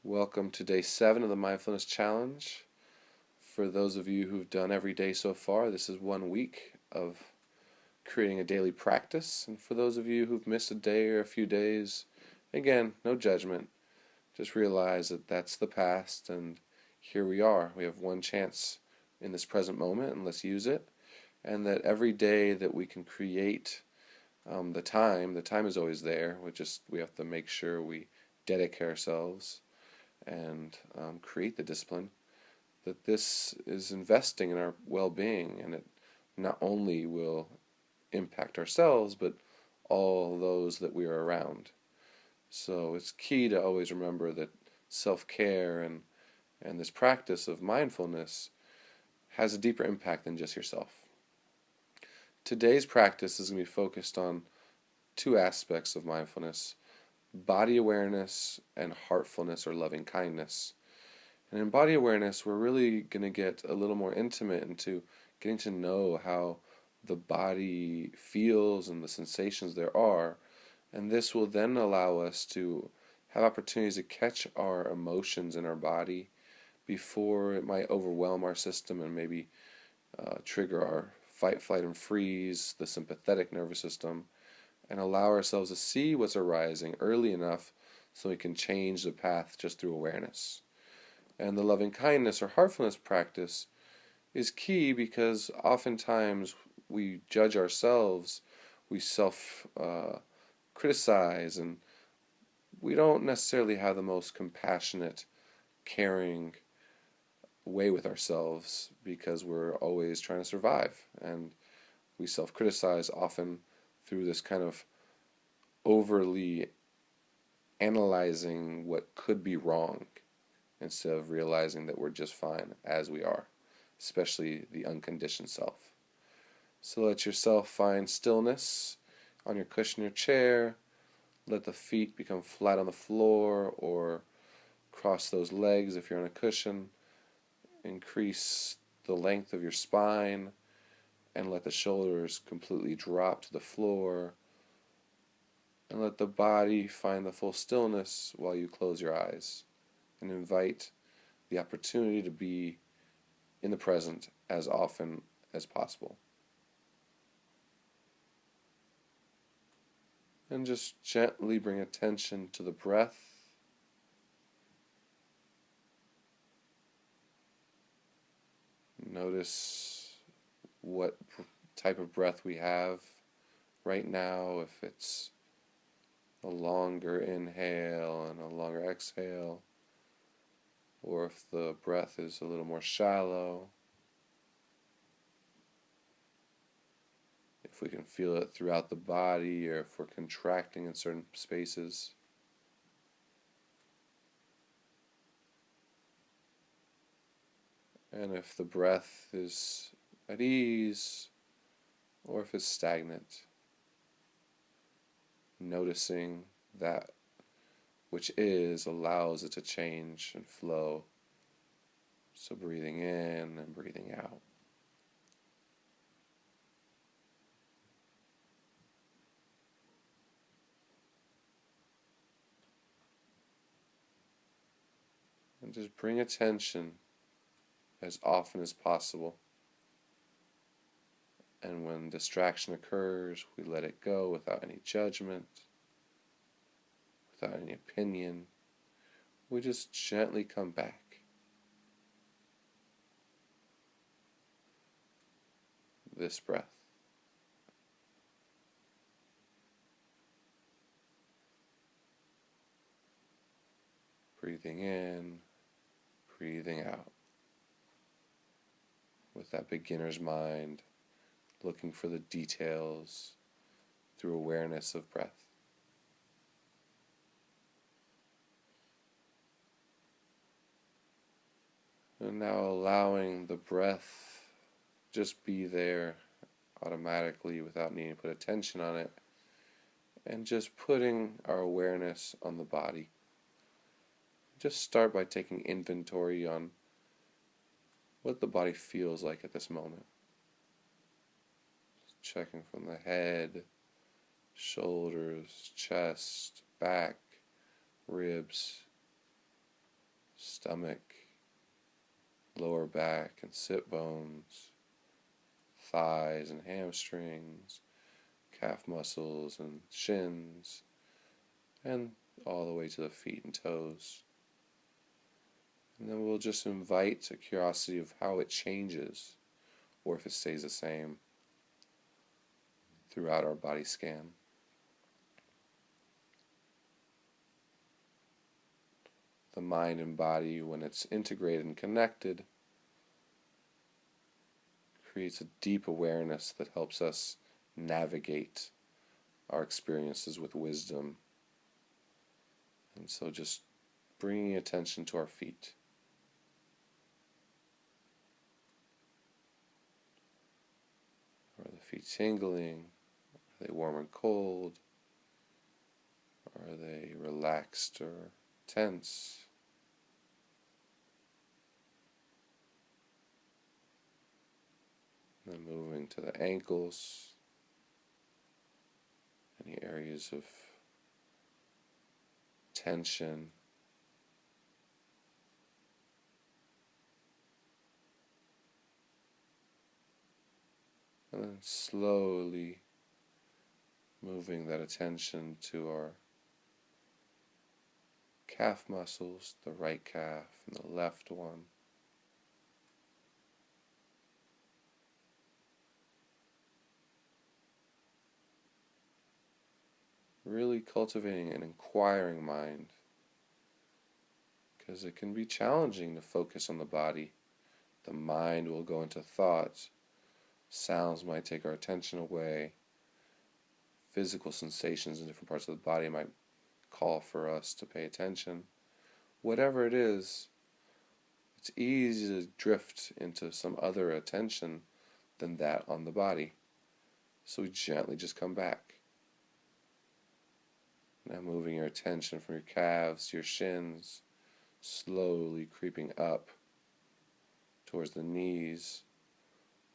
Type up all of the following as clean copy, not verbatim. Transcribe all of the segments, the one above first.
Welcome to day 7 of the Mindfulness Challenge. For those of you who've done every day so far, this is 1 week of creating a daily practice. And for those of you who've missed a day or a few days, again, no judgment. Just realize that that's the past, and here we are. We have one chance in this present moment, and let's use it. And that every day that we can create the time is always there. We have to make sure we dedicate ourselves and create the discipline, that this is investing in our well-being, and it not only will impact ourselves but all those that we are around. So it's key to always remember that self-care and this practice of mindfulness has a deeper impact than just yourself. Today's practice is going to be focused on two aspects of mindfulness: body awareness and heartfulness or loving kindness. And in body awareness, we're really going to get a little more intimate into getting to know how the body feels and the sensations there are. And this will then allow us to have opportunities to catch our emotions in our body before it might overwhelm our system and maybe trigger our fight, flight, and freeze, the sympathetic nervous system, and allow ourselves to see what's arising early enough so we can change the path just through awareness. And the loving kindness or heartfulness practice is key because oftentimes we judge ourselves, we self-criticize, and we don't necessarily have the most compassionate, caring way with ourselves because we're always trying to survive. And we self-criticize often through this kind of overly analyzing what could be wrong instead of realizing that we're just fine as we are, especially the unconditioned self. So let yourself find stillness on your cushion or chair. Let the feet become flat on the floor or cross those legs if you're on a cushion. Increase the length of your spine and let the shoulders completely drop to the floor, and let the body find the full stillness while you close your eyes and invite the opportunity to be in the present as often as possible. And just gently bring attention to the breath. Notice what type of breath we have right now, if it's a longer inhale and a longer exhale, or if the breath is a little more shallow, if we can feel it throughout the body or if we're contracting in certain spaces. And if the breath is at ease or if it's stagnant, noticing that which is allows it to change and flow. So breathing in and breathing out. And just bring attention as often as possible. And when distraction occurs, we let it go without any judgment, without any opinion. We just gently come back. This breath. Breathing in, breathing out. With that beginner's mind, looking for the details through awareness of breath. And now allowing the breath just be there automatically without needing to put attention on it, and just putting our awareness on the body. Just start by taking inventory on what the body feels like at this moment. Checking from the head, shoulders, chest, back, ribs, stomach, lower back and sit bones, thighs and hamstrings, calf muscles and shins, and all the way to the feet and toes. And then we'll just invite a curiosity of how it changes, or if it stays the same throughout our body scan. The mind and body, when it's integrated and connected, creates a deep awareness that helps us navigate our experiences with wisdom. And so just bringing attention to our feet. Are the feet tingling? Are they warm and cold? Are they relaxed or tense? And then moving to the ankles, any areas of tension. And then slowly moving that attention to our calf muscles, the right calf and the left one. Really cultivating an inquiring mind, because it can be challenging to focus on the body. The mind will go into thought. Sounds might take our attention away. Physical sensations in different parts of the body might call for us to pay attention. Whatever it is, it's easy to drift into some other attention than that on the body. So we gently just come back. Now moving your attention from your calves to your shins, slowly creeping up towards the knees,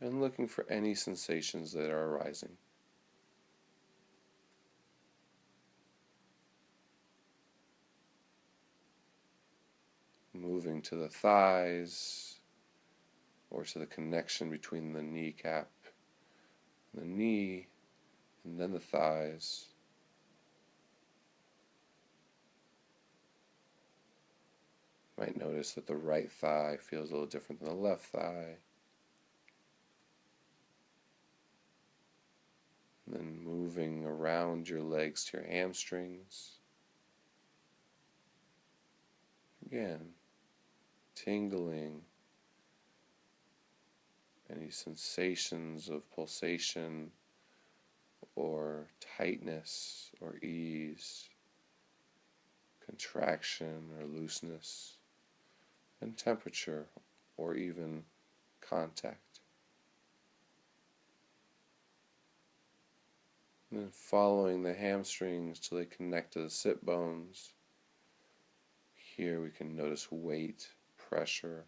and looking for any sensations that are arising. Moving to the thighs, or to the connection between the kneecap and the knee, and then the thighs. You might notice that the right thigh feels a little different than the left thigh. And then moving around your legs to your hamstrings. Again, tingling, any sensations of pulsation or tightness or ease, contraction or looseness, and temperature or even contact. And then following the hamstrings till they connect to the sit bones. Here we can notice weight, pressure,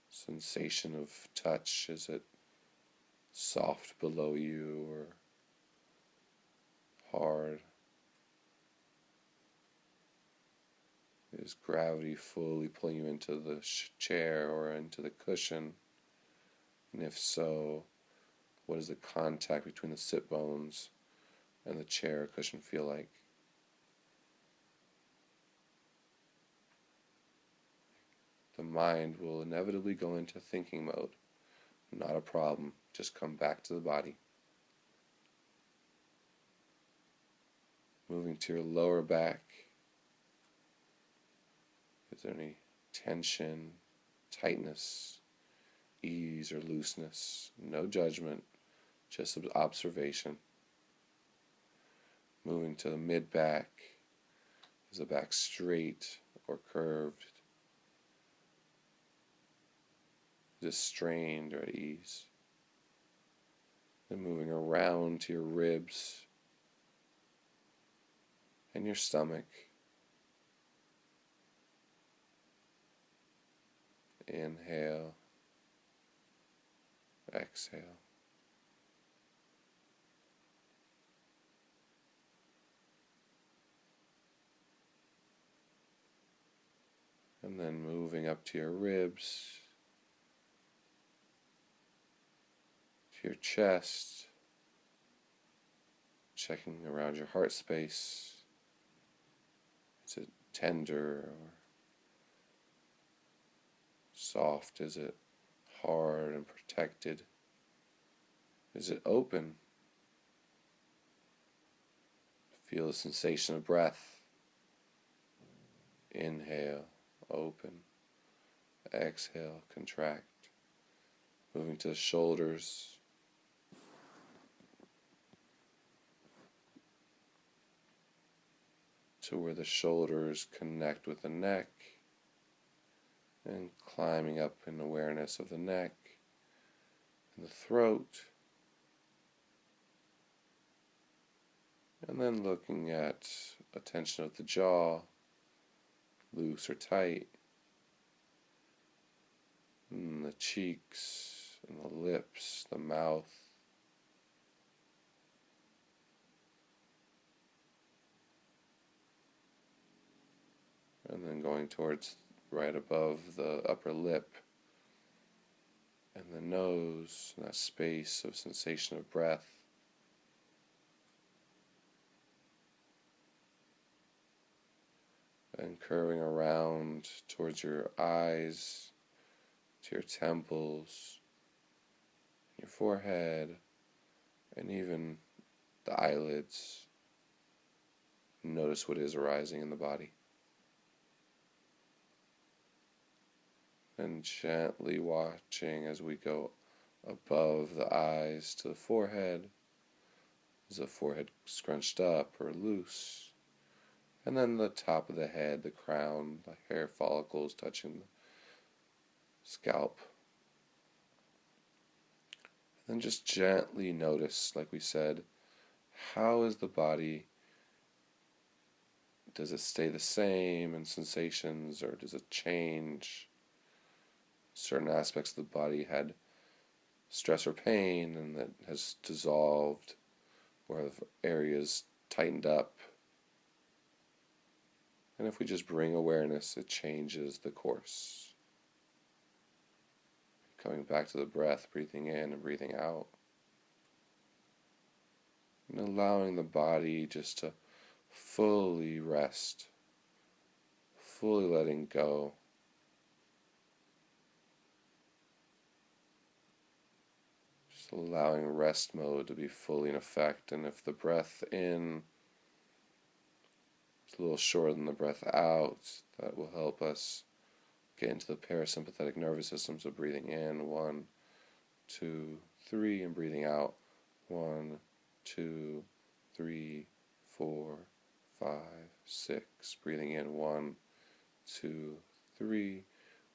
sensation of touch. Is it soft below you or hard? Is gravity fully pulling you into the chair or into the cushion? And if so, what does the contact between the sit bones and the chair or cushion feel like? The mind will inevitably go into thinking mode. Not a problem. Just come back to the body. Moving to your lower back. Is there any tension, tightness, ease, or looseness? No judgment, just observation. Moving to the mid-back. Is the back straight or curved? Is it strained or at ease? Then moving around to your ribs and your stomach. Inhale, exhale. And then moving up to your ribs, to your chest, checking around your heart space. Is it tender or soft? Is it hard and protected? Is it open? Feel the sensation of breath. Inhale, open. Exhale, contract. Moving to the shoulders. To where the shoulders connect with the neck. And climbing up in awareness of the neck and the throat. And then looking at a tension of the jaw, loose or tight, and the cheeks and the lips, the mouth. And then going towards right above the upper lip and the nose, and that space of sensation of breath. And curving around towards your eyes, to your temples, your forehead, and even the eyelids. Notice what is arising in the body. And gently watching as we go above the eyes to the forehead. Is the forehead scrunched up or loose? And then the top of the head, the crown, the hair follicles touching the scalp. And then just gently notice, like we said, how is the body? Does it stay the same in sensations, or does it change? Certain aspects of the body had stress or pain, and that has dissolved, or have areas tightened up. And if we just bring awareness, it changes the course. Coming back to the breath, breathing in and breathing out. And allowing the body just to fully rest, fully letting go. Just allowing rest mode to be fully in effect. And if the breath in is a little shorter than the breath out, that will help us get into the parasympathetic nervous system. So breathing in, 1, 2, 3, and breathing out, 1, 2, 3, 4, 5, 6. Breathing in, 1, 2, 3.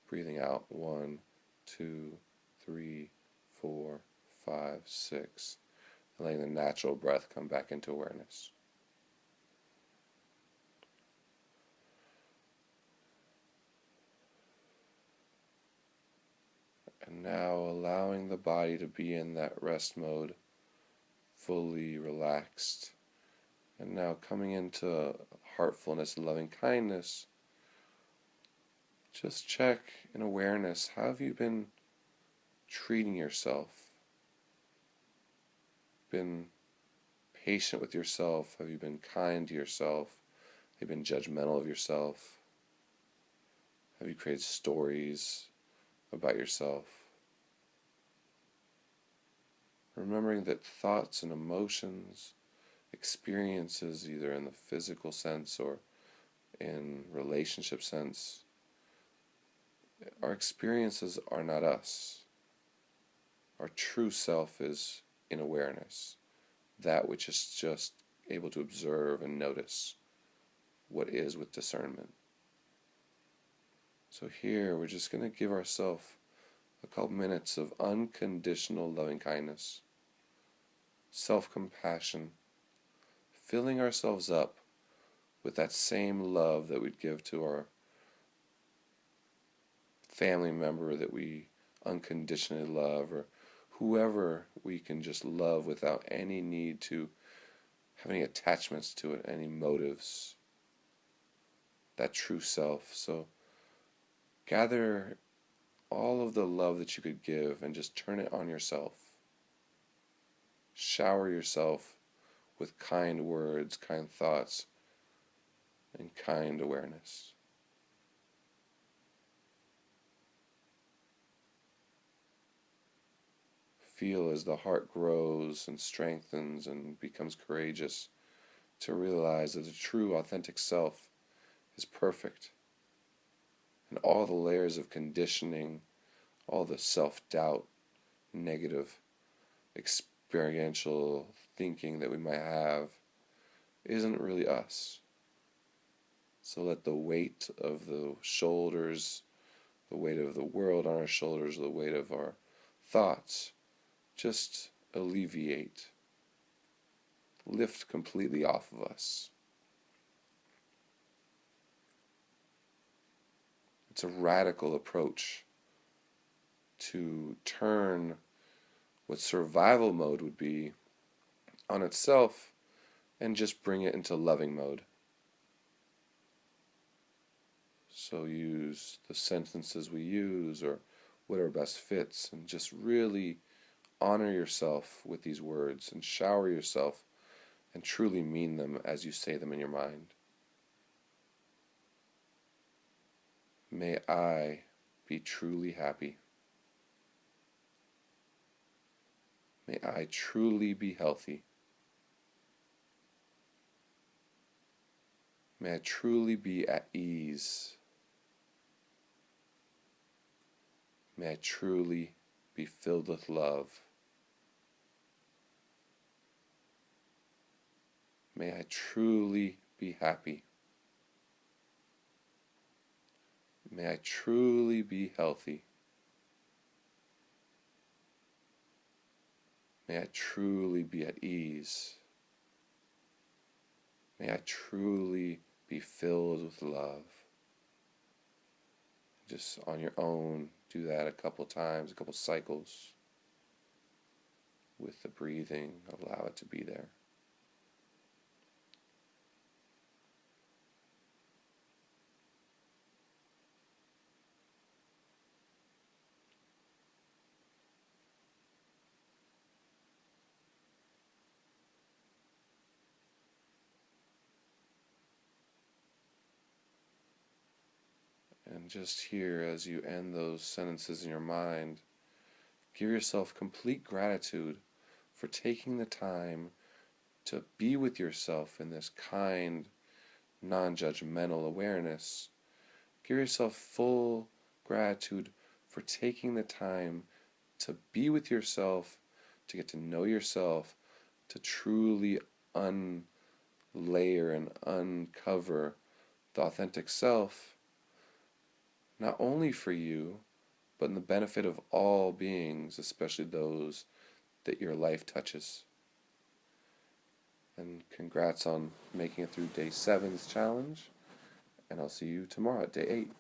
Breathing out, 1, 2, 3, 4, 5, 6. And letting the natural breath come back into awareness. And now allowing the body to be in that rest mode, fully relaxed. And now coming into heartfulness and loving kindness, just check in awareness, how have you been treating yourself? Been patient with yourself? Have you been kind to yourself? Have you been judgmental of yourself? Have you created stories about yourself? Remembering that thoughts and emotions, experiences, either in the physical sense or in relationship sense, our experiences are not us. Our true self is in awareness, that which is just able to observe and notice what is with discernment. So here we're just going to give ourselves a couple minutes of unconditional loving kindness, self-compassion, filling ourselves up with that same love that we'd give to our family member that we unconditionally love, or whoever we can just love without any need to have any attachments to it, any motives, that true self. So gather all of the love that you could give and just turn it on yourself. Shower yourself with kind words, kind thoughts, and kind awareness. Feel as the heart grows and strengthens and becomes courageous to realize that the true, authentic self is perfect. And all the layers of conditioning, all the self-doubt, negative, experiential thinking that we might have isn't really us. So let the weight of the shoulders, the weight of the world on our shoulders, the weight of our thoughts, just alleviate, lift completely off of us. It's a radical approach to turn what survival mode would be on itself and just bring it into loving mode. So use the sentences we use or whatever best fits, and just really honor yourself with these words and shower yourself and truly mean them as you say them in your mind. May I be truly happy. May I truly be healthy. May I truly be at ease. May I truly be filled with love. May I truly be happy. May I truly be healthy. May I truly be at ease. May I truly be filled with love. Just on your own, do that a couple times, a couple cycles with the breathing. Allow it to be there. And just here, as you end those sentences in your mind, give yourself complete gratitude for taking the time to be with yourself in this kind, non-judgmental awareness. Give yourself full gratitude for taking the time to be with yourself, to get to know yourself, to truly unlayer and uncover the authentic self, not only for you, but in the benefit of all beings, especially those that your life touches. And congrats on making it through day 7's challenge, and I'll see you tomorrow at day 8.